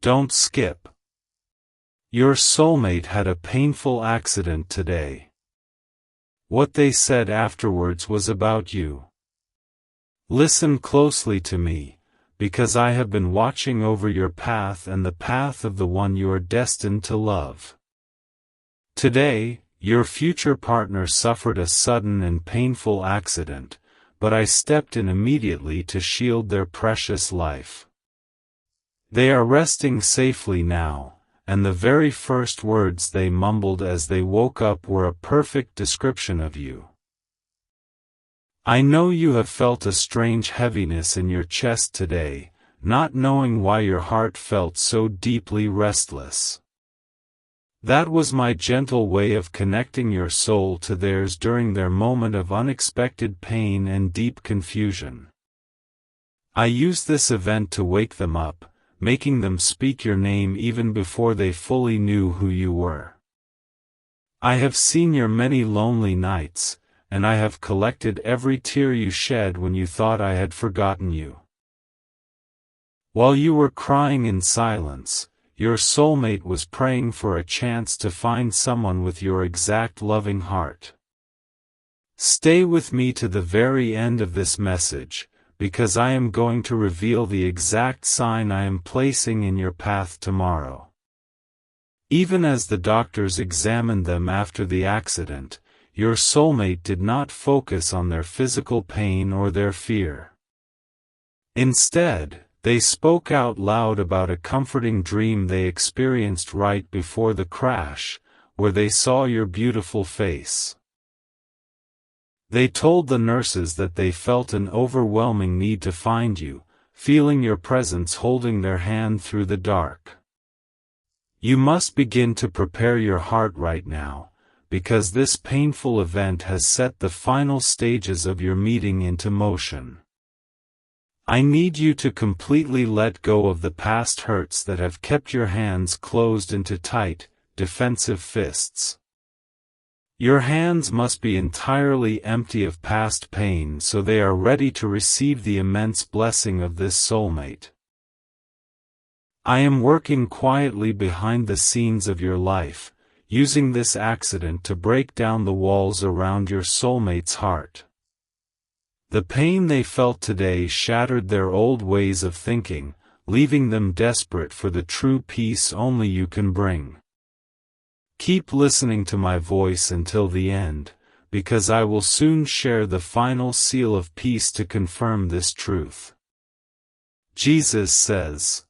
Don't skip. Your soulmate had a painful accident today. What they said afterwards was about you. Listen closely to me, because I have been watching over your path and the path of the one you are destined to love. Today, your future partner suffered a sudden and painful accident, but I stepped in immediately to shield their precious life. They are resting safely now, and the very first words they mumbled as they woke up were a perfect description of you. I know you have felt a strange heaviness in your chest today, not knowing why your heart felt so deeply restless. That was my gentle way of connecting your soul to theirs during their moment of unexpected pain and deep confusion. I used this event to wake them up, making them speak your name even before they fully knew who you were. I have seen your many lonely nights, and I have collected every tear you shed when you thought I had forgotten you. While you were crying in silence, your soulmate was praying for a chance to find someone with your exact loving heart. Stay with me to the very end of this message, because I am going to reveal the exact sign I am placing in your path tomorrow. Even as the doctors examined them after the accident, your soulmate did not focus on their physical pain or their fear. Instead, they spoke out loud about a comforting dream they experienced right before the crash, where they saw your beautiful face. They told the nurses that they felt an overwhelming need to find you, feeling your presence holding their hand through the dark. You must begin to prepare your heart right now, because this painful event has set the final stages of your meeting into motion. I need you to completely let go of the past hurts that have kept your hands closed into tight, defensive fists. Your hands must be entirely empty of past pain so they are ready to receive the immense blessing of this soulmate. I am working quietly behind the scenes of your life, using this accident to break down the walls around your soulmate's heart. The pain they felt today shattered their old ways of thinking, leaving them desperate for the true peace only you can bring. Keep listening to my voice until the end, because I will soon share the final seal of peace to confirm this truth. Jesus says,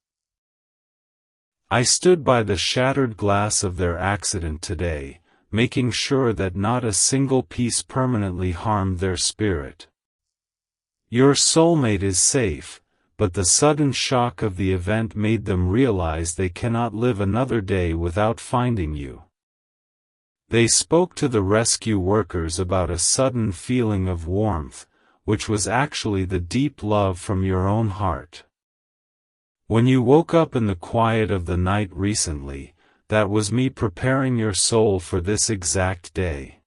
I stood by the shattered glass of their accident today, making sure that not a single piece permanently harmed their spirit. Your soulmate is safe, but the sudden shock of the event made them realize they cannot live another day without finding you. They spoke to the rescue workers about a sudden feeling of warmth, which was actually the deep love from your own heart. When you woke up in the quiet of the night recently, that was me preparing your soul for this exact day.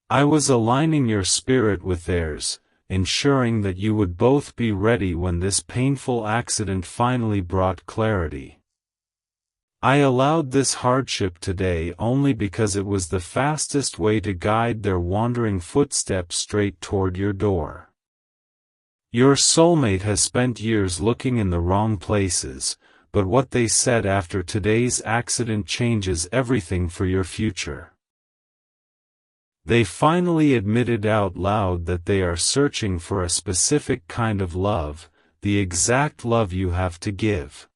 I was aligning your spirit with theirs, ensuring that you would both be ready when this painful accident finally brought clarity. I allowed this hardship today only because it was the fastest way to guide their wandering footsteps straight toward your door. Your soulmate has spent years looking in the wrong places, but what they said after today's accident changes everything for your future. They finally admitted out loud that they are searching for a specific kind of love, the exact love you have to give.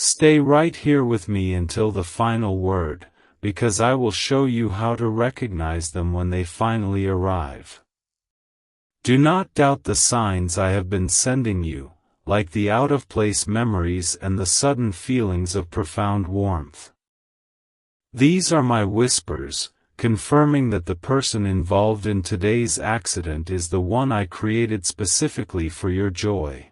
Stay right here with me until the final word, because I will show you how to recognize them when they finally arrive. Do not doubt the signs I have been sending you, like the out-of-place memories and the sudden feelings of profound warmth. These are my whispers, confirming that the person involved in today's accident is the one I created specifically for your joy.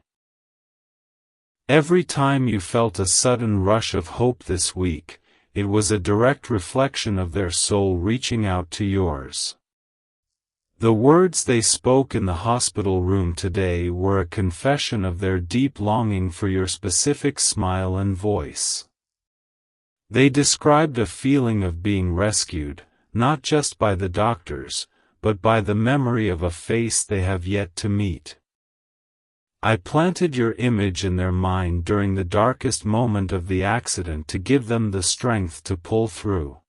Every time you felt a sudden rush of hope this week, it was a direct reflection of their soul reaching out to yours. The words they spoke in the hospital room today were a confession of their deep longing for your specific smile and voice. They described a feeling of being rescued, not just by the doctors, but by the memory of a face they have yet to meet. I planted your image in their mind during the darkest moment of the accident to give them the strength to pull through.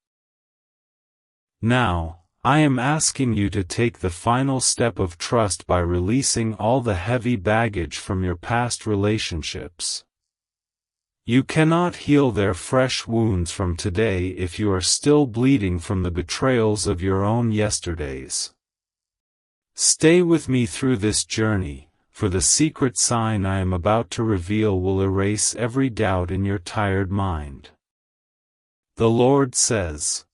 Now, I am asking you to take the final step of trust by releasing all the heavy baggage from your past relationships. You cannot heal their fresh wounds from today if you are still bleeding from the betrayals of your own yesterdays. Stay with me through this journey, for the secret sign I am about to reveal will erase every doubt in your tired mind. The Lord says,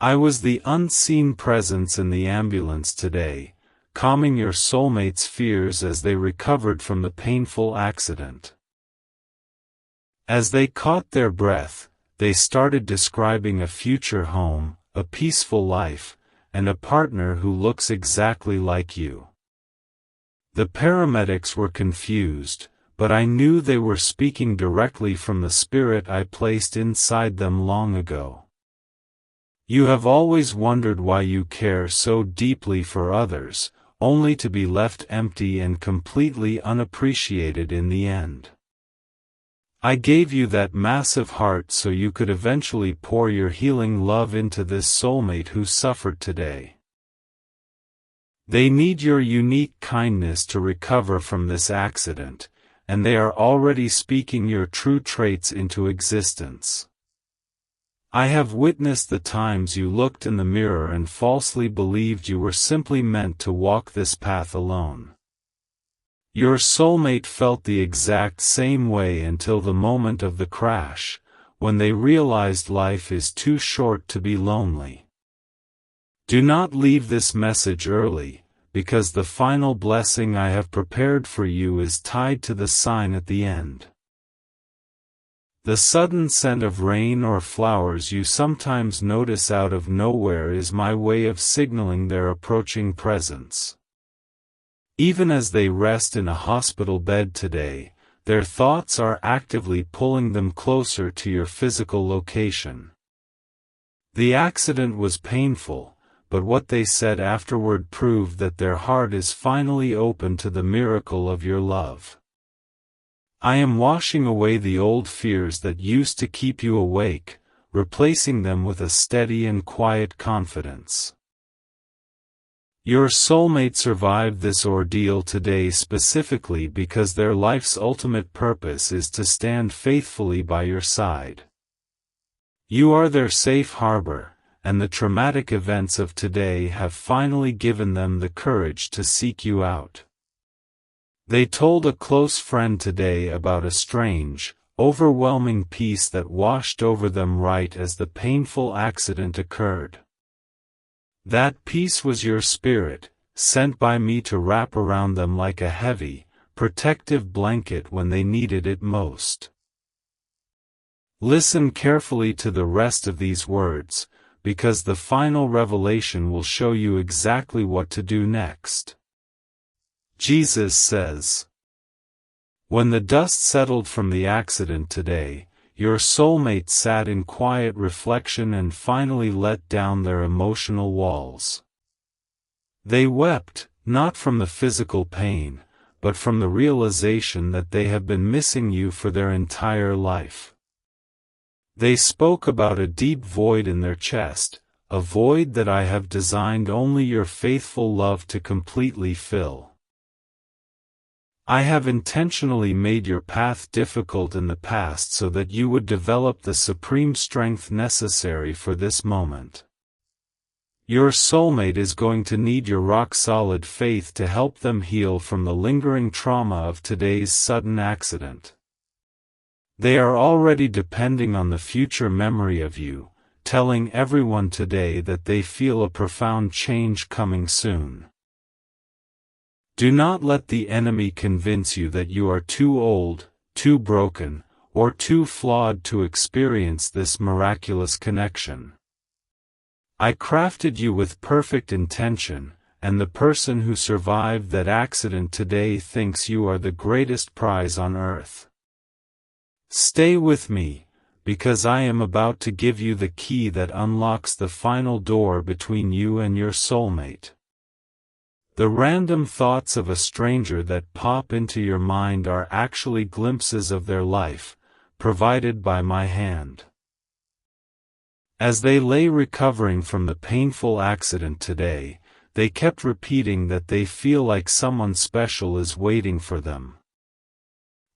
I was the unseen presence in the ambulance today, calming your soulmate's fears as they recovered from the painful accident. As they caught their breath, they started describing a future home, a peaceful life, and a partner who looks exactly like you. The paramedics were confused, but I knew they were speaking directly from the spirit I placed inside them long ago. You have always wondered why you care so deeply for others, only to be left empty and completely unappreciated in the end. I gave you that massive heart so you could eventually pour your healing love into this soulmate who suffered today. They need your unique kindness to recover from this accident, and they are already speaking your true traits into existence. I have witnessed the times you looked in the mirror and falsely believed you were simply meant to walk this path alone. Your soulmate felt the exact same way until the moment of the crash, when they realized life is too short to be lonely. Do not leave this message early, because the final blessing I have prepared for you is tied to the sign at the end. The sudden scent of rain or flowers you sometimes notice out of nowhere is my way of signaling their approaching presence. Even as they rest in a hospital bed today, their thoughts are actively pulling them closer to your physical location. The accident was painful, but what they said afterward proved that their heart is finally open to the miracle of your love. I am washing away the old fears that used to keep you awake, replacing them with a steady and quiet confidence. Your soulmate survived this ordeal today specifically because their life's ultimate purpose is to stand faithfully by your side. You are their safe harbor, and the traumatic events of today have finally given them the courage to seek you out. They told a close friend today about a strange, overwhelming peace that washed over them right as the painful accident occurred. That peace was your spirit, sent by me to wrap around them like a heavy, protective blanket when they needed it most. Listen carefully to the rest of these words, because the final revelation will show you exactly what to do next. Jesus says, when the dust settled from the accident today, your soulmate sat in quiet reflection and finally let down their emotional walls. They wept, not from the physical pain, but from the realization that they have been missing you for their entire life. They spoke about a deep void in their chest, a void that I have designed only your faithful love to completely fill. I have intentionally made your path difficult in the past so that you would develop the supreme strength necessary for this moment. Your soulmate is going to need your rock-solid faith to help them heal from the lingering trauma of today's sudden accident. They are already depending on the future memory of you, telling everyone today that they feel a profound change coming soon. Do not let the enemy convince you that you are too old, too broken, or too flawed to experience this miraculous connection. I crafted you with perfect intention, and the person who survived that accident today thinks you are the greatest prize on earth. Stay with me, because I am about to give you the key that unlocks the final door between you and your soulmate. The random thoughts of a stranger that pop into your mind are actually glimpses of their life, provided by my hand. As they lay recovering from the painful accident today, they kept repeating that they feel like someone special is waiting for them.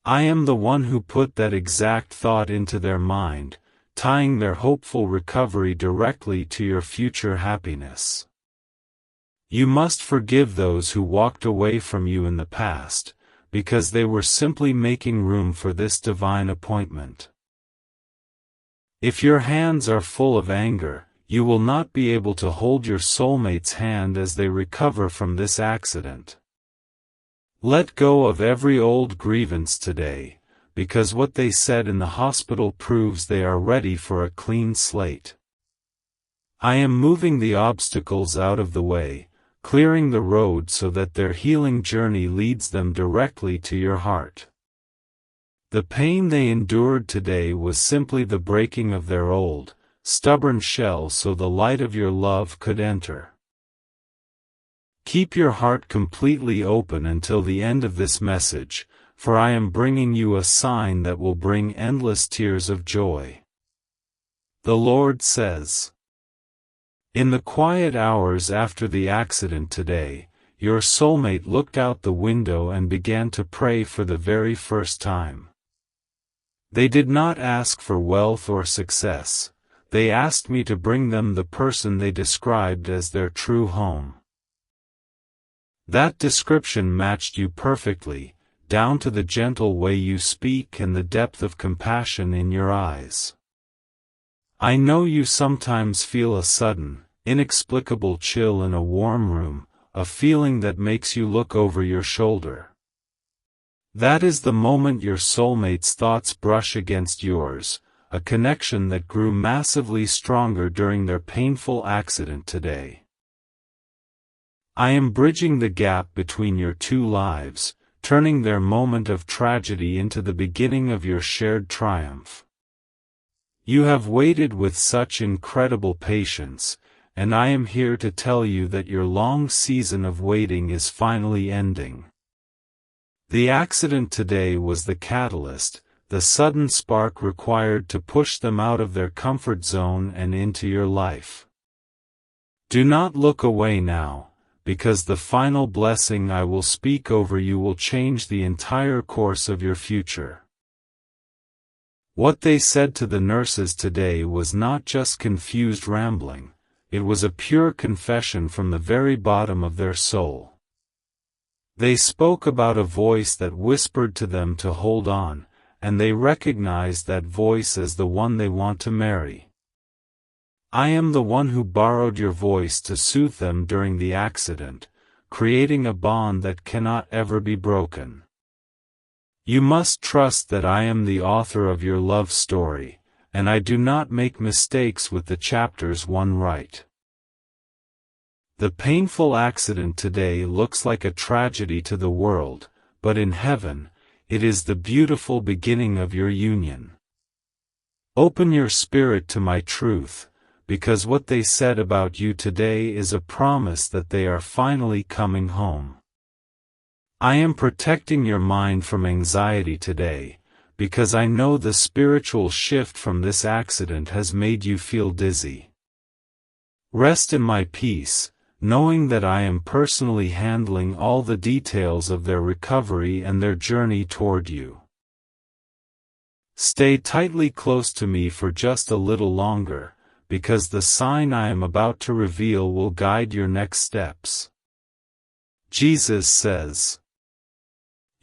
I am the one who put that exact thought into their mind, tying their hopeful recovery directly to your future happiness. You must forgive those who walked away from you in the past, because they were simply making room for this divine appointment. If your hands are full of anger, you will not be able to hold your soulmate's hand as they recover from this accident. Let go of every old grievance today, because what they said in the hospital proves they are ready for a clean slate. I am moving the obstacles out of the way, clearing the road so that their healing journey leads them directly to your heart. The pain they endured today was simply the breaking of their old, stubborn shell so the light of your love could enter. Keep your heart completely open until the end of this message, for I am bringing you a sign that will bring endless tears of joy. The Lord says, in the quiet hours after the accident today, your soulmate looked out the window and began to pray for the very first time. They did not ask for wealth or success, they asked me to bring them the person they described as their true home. That description matched you perfectly, down to the gentle way you speak and the depth of compassion in your eyes. I know you sometimes feel a sudden, inexplicable chill in a warm room, a feeling that makes you look over your shoulder. That is the moment your soulmate's thoughts brush against yours, a connection that grew massively stronger during their painful accident today. I am bridging the gap between your two lives, turning their moment of tragedy into the beginning of your shared triumph. You have waited with such incredible patience, and I am here to tell you that your long season of waiting is finally ending. The accident today was the catalyst, the sudden spark required to push them out of their comfort zone and into your life. Do not look away now, because the final blessing I will speak over you will change the entire course of your future. What they said to the nurses today was not just confused rambling, it was a pure confession from the very bottom of their soul. They spoke about a voice that whispered to them to hold on, and they recognized that voice as the one they want to marry. I am the one who borrowed your voice to soothe them during the accident, creating a bond that cannot ever be broken. You must trust that I am the author of your love story, and I do not make mistakes with the chapters one write. The painful accident today looks like a tragedy to the world, but in heaven, it is the beautiful beginning of your union. Open your spirit to my truth, because what they said about you today is a promise that they are finally coming home. I am protecting your mind from anxiety today, because I know the spiritual shift from this accident has made you feel dizzy. Rest in my peace, knowing that I am personally handling all the details of their recovery and their journey toward you. Stay tightly close to me for just a little longer, because the sign I am about to reveal will guide your next steps. Jesus says,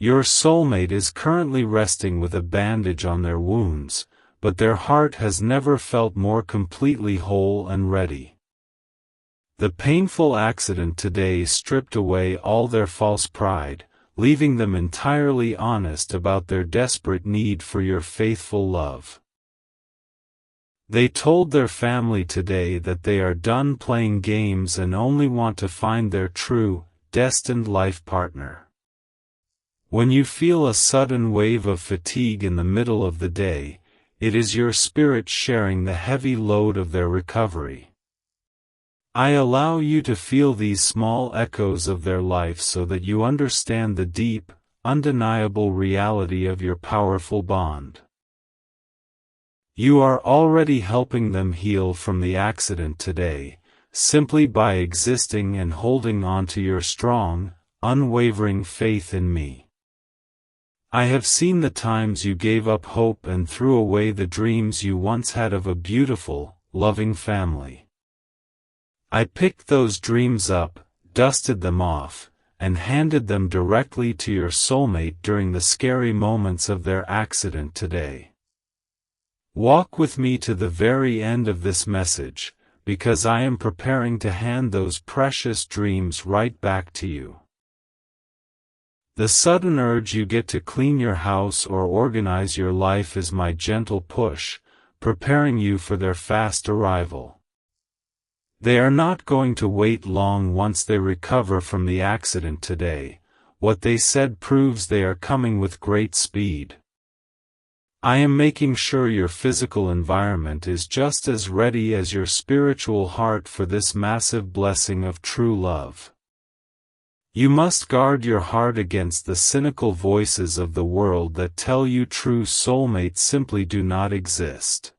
your soulmate is currently resting with a bandage on their wounds, but their heart has never felt more completely whole and ready. The painful accident today stripped away all their false pride, leaving them entirely honest about their desperate need for your faithful love. They told their family today that they are done playing games and only want to find their true, destined life partner. When you feel a sudden wave of fatigue in the middle of the day, it is your spirit sharing the heavy load of their recovery. I allow you to feel these small echoes of their life so that you understand the deep, undeniable reality of your powerful bond. You are already helping them heal from the accident today, simply by existing and holding on to your strong, unwavering faith in me. I have seen the times you gave up hope and threw away the dreams you once had of a beautiful, loving family. I picked those dreams up, dusted them off, and handed them directly to your soulmate during the scary moments of their accident today. Walk with me to the very end of this message, because I am preparing to hand those precious dreams right back to you. The sudden urge you get to clean your house or organize your life is my gentle push, preparing you for their fast arrival. They are not going to wait long once they recover from the accident today. What they said proves they are coming with great speed. I am making sure your physical environment is just as ready as your spiritual heart for this massive blessing of true love. You must guard your heart against the cynical voices of the world that tell you true soulmates simply do not exist.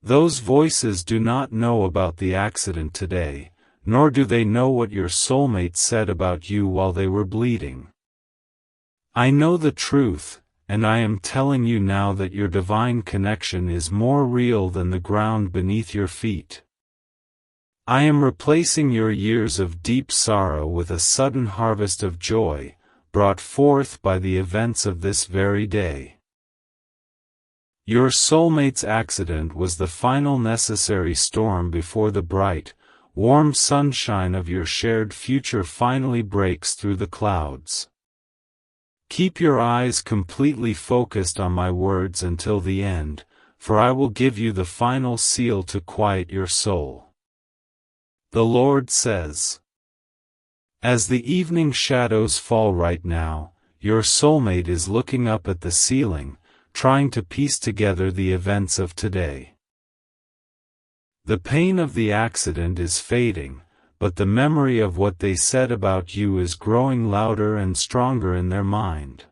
Those voices do not know about the accident today, nor do they know what your soulmate said about you while they were bleeding. I know the truth, and I am telling you now that your divine connection is more real than the ground beneath your feet. I am replacing your years of deep sorrow with a sudden harvest of joy, brought forth by the events of this very day. Your soulmate's accident was the final necessary storm before the bright, warm sunshine of your shared future finally breaks through the clouds. Keep your eyes completely focused on my words until the end, for I will give you the final seal to quiet your soul. The Lord says, as the evening shadows fall right now, your soulmate is looking up at the ceiling, trying to piece together the events of today. The pain of the accident is fading, but the memory of what they said about you is growing louder and stronger in their mind.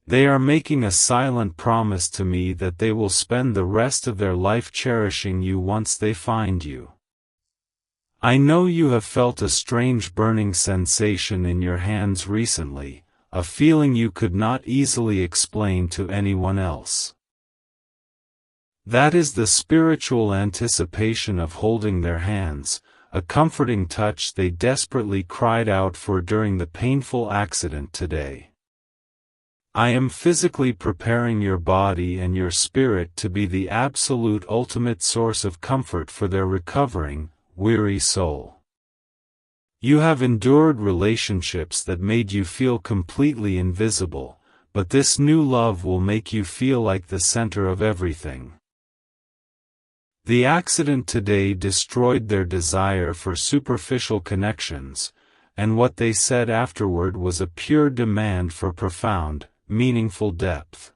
They are making a silent promise to me that they will spend the rest of their life cherishing you once they find you. I know you have felt a strange burning sensation in your hands recently, a feeling you could not easily explain to anyone else. That is the spiritual anticipation of holding their hands, a comforting touch they desperately cried out for during the painful accident today. I am physically preparing your body and your spirit to be the absolute ultimate source of comfort for their recovering, weary soul. You have endured relationships that made you feel completely invisible, but this new love will make you feel like the center of everything. The accident today destroyed their desire for superficial connections, and what they said afterward was a pure demand for profound, meaningful depth.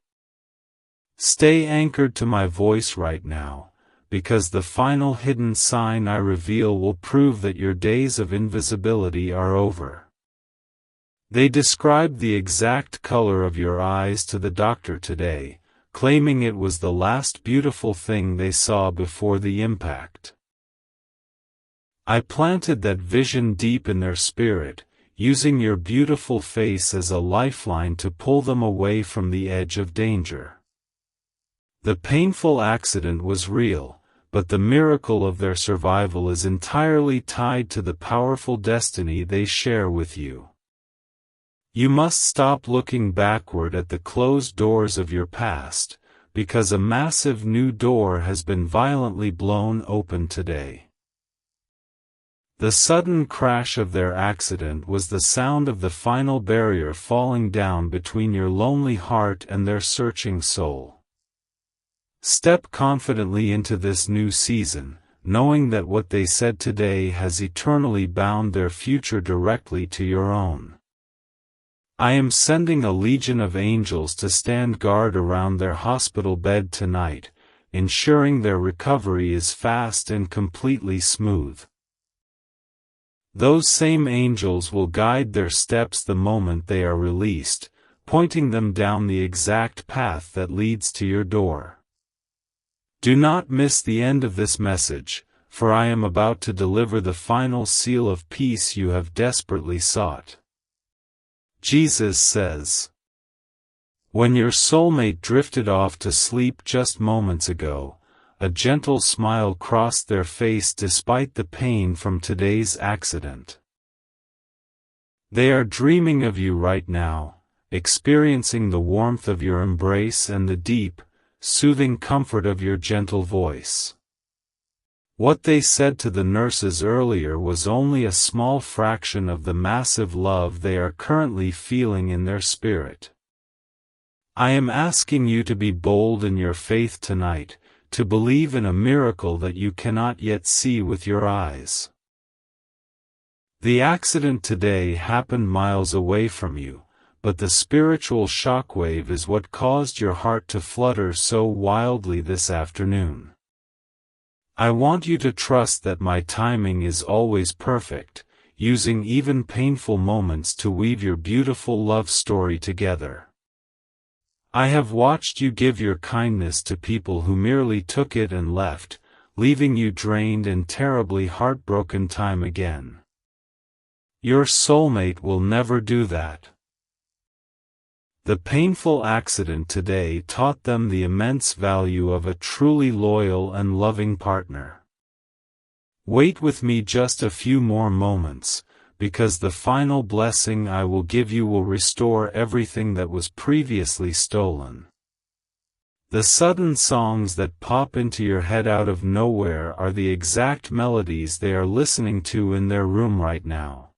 Stay anchored to my voice right now, because the final hidden sign I reveal will prove that your days of invisibility are over. They described the exact color of your eyes to the doctor today, claiming it was the last beautiful thing they saw before the impact. I planted that vision deep in their spirit, using your beautiful face as a lifeline to pull them away from the edge of danger. The painful accident was real, but the miracle of their survival is entirely tied to the powerful destiny they share with you. You must stop looking backward at the closed doors of your past, because a massive new door has been violently blown open today. The sudden crash of their accident was the sound of the final barrier falling down between your lonely heart and their searching soul. Step confidently into this new season, knowing that what they said today has eternally bound their future directly to your own. I am sending a legion of angels to stand guard around their hospital bed tonight, ensuring their recovery is fast and completely smooth. Those same angels will guide their steps the moment they are released, pointing them down the exact path that leads to your door. Do not miss the end of this message, for I am about to deliver the final seal of peace you have desperately sought. Jesus says, "When your soulmate drifted off to sleep just moments ago, a gentle smile crossed their face despite the pain from today's accident. They are dreaming of you right now, experiencing the warmth of your embrace and the deep, soothing comfort of your gentle voice. What they said to the nurses earlier was only a small fraction of the massive love they are currently feeling in their spirit. I am asking you to be bold in your faith tonight, to believe in a miracle that you cannot yet see with your eyes. The accident today happened miles away from you, but the spiritual shockwave is what caused your heart to flutter so wildly this afternoon. I want you to trust that my timing is always perfect, using even painful moments to weave your beautiful love story together. I have watched you give your kindness to people who merely took it and left, leaving you drained and terribly heartbroken time again. Your soulmate will never do that. The painful accident today taught them the immense value of a truly loyal and loving partner. Wait with me just a few more moments, because the final blessing I will give you will restore everything that was previously stolen. The sudden songs that pop into your head out of nowhere are the exact melodies they are listening to in their room right now.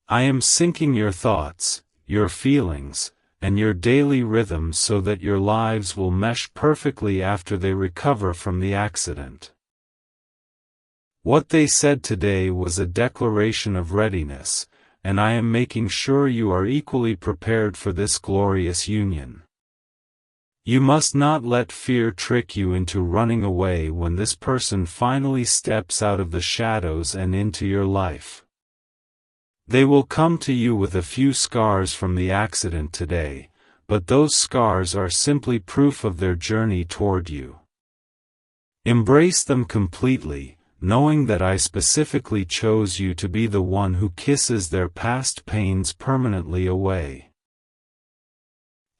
I am syncing your thoughts, your feelings, and your daily rhythms so that your lives will mesh perfectly after they recover from the accident. What they said today was a declaration of readiness, and I am making sure you are equally prepared for this glorious union. You must not let fear trick you into running away when this person finally steps out of the shadows and into your life. They will come to you with a few scars from the accident today, but those scars are simply proof of their journey toward you. Embrace them completely, knowing that I specifically chose you to be the one who kisses their past pains permanently away.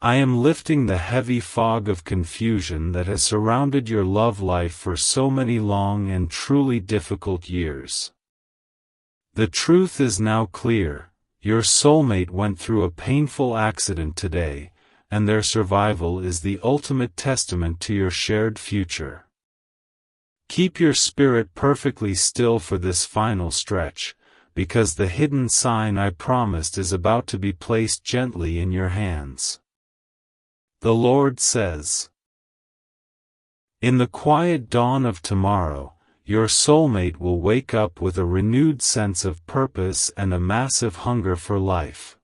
I am lifting the heavy fog of confusion that has surrounded your love life for so many long and truly difficult years. The truth is now clear: your soulmate went through a painful accident today, and their survival is the ultimate testament to your shared future. Keep your spirit perfectly still for this final stretch, because the hidden sign I promised is about to be placed gently in your hands. The Lord says, "In the quiet dawn of tomorrow, your soulmate will wake up with a renewed sense of purpose and a massive hunger for life.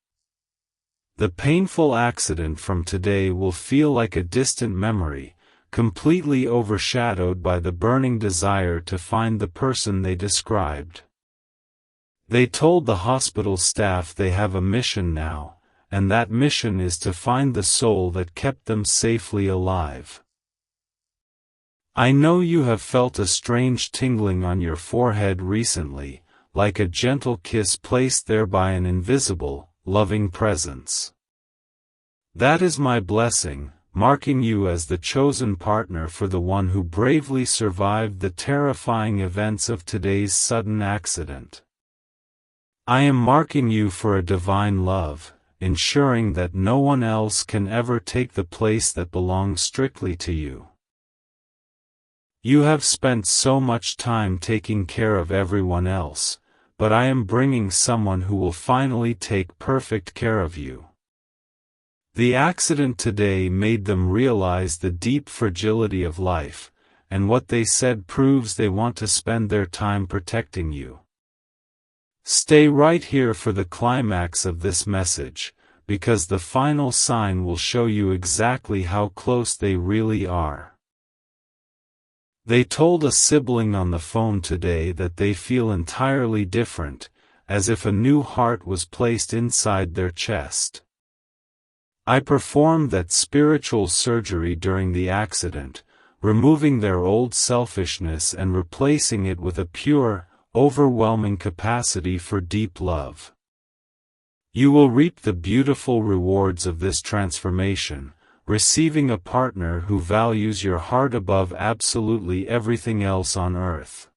The painful accident from today will feel like a distant memory, completely overshadowed by the burning desire to find the person they described. They told the hospital staff they have a mission now, and that mission is to find the soul that kept them safely alive. I know you have felt a strange tingling on your forehead recently, like a gentle kiss placed there by an invisible, loving presence. That is my blessing, marking you as the chosen partner for the one who bravely survived the terrifying events of today's sudden accident. I am marking you for a divine love, ensuring that no one else can ever take the place that belongs strictly to you. You have spent so much time taking care of everyone else, but I am bringing someone who will finally take perfect care of you. The accident today made them realize the deep fragility of life, and what they said proves they want to spend their time protecting you. Stay right here for the climax of this message, because the final sign will show you exactly how close they really are. They told a sibling on the phone today that they feel entirely different, as if a new heart was placed inside their chest. I performed that spiritual surgery during the accident, removing their old selfishness and replacing it with a pure, overwhelming capacity for deep love. You will reap the beautiful rewards of this transformation, receiving a partner who values your heart above absolutely everything else on earth.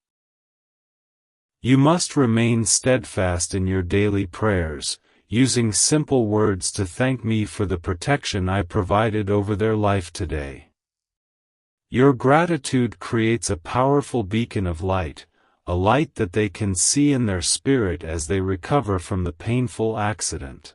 You must remain steadfast in your daily prayers, using simple words to thank me for the protection I provided over their life today. Your gratitude creates a powerful beacon of light, a light that they can see in their spirit as they recover from the painful accident.